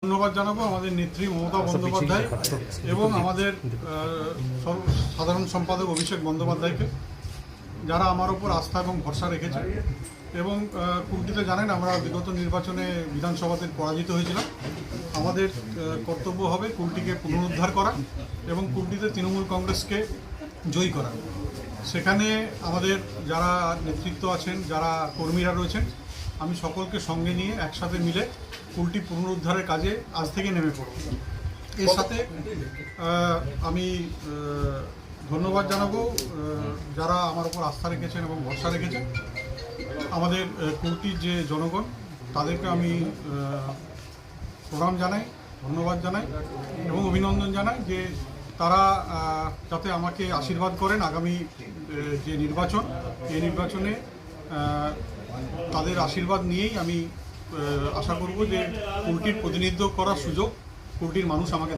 ধন্যবাদ জানাবো আমাদের নেত্রী মমতা বন্দ্যোপাধ্যায় এবং আমাদের সাধারণ সম্পাদক অভিষেক বন্দ্যোপাধ্যায়কে, যারা আমার ওপর আস্থা এবং ভরসা রেখেছে। এবং কুলটিতে জানেন আমরা বিগত নির্বাচনে বিধানসভাতে পরাজিত হয়েছিলাম। আমাদের কর্তব্য হবে কুলটিকে পুনরুদ্ধার করা এবং কুলটিতে তৃণমূল কংগ্রেসকে জয়ী করা। সেখানে আমাদের যারা নেতৃত্ব আছেন, যারা কর্মীরা রয়েছেন, আমি সকলকে সঙ্গে নিয়ে একসাথে মিলে কুলটি পুনরুদ্ধারের কাজে আজ থেকে নেমে পড়ব। এর সাথে আমি ধন্যবাদ জানাবো যারা আমার উপর আস্থা রেখেছেন এবং ভরসা রেখেছেন। আমাদের কুলটির যে জনগণ, তাদেরকে আমি প্রণাম জানাই, ধন্যবাদ জানাই এবং অভিনন্দন জানাই যে তারা যাতে আমাকে আশীর্বাদ করেন আগামী যে নির্বাচন, এই নির্বাচনে তাদের আশীর্বাদ নিয়েই আমি আশা করব যে কুলটির প্রতিনিধিত্ব করার সুযোগ কুলটির মানুষ আমাকে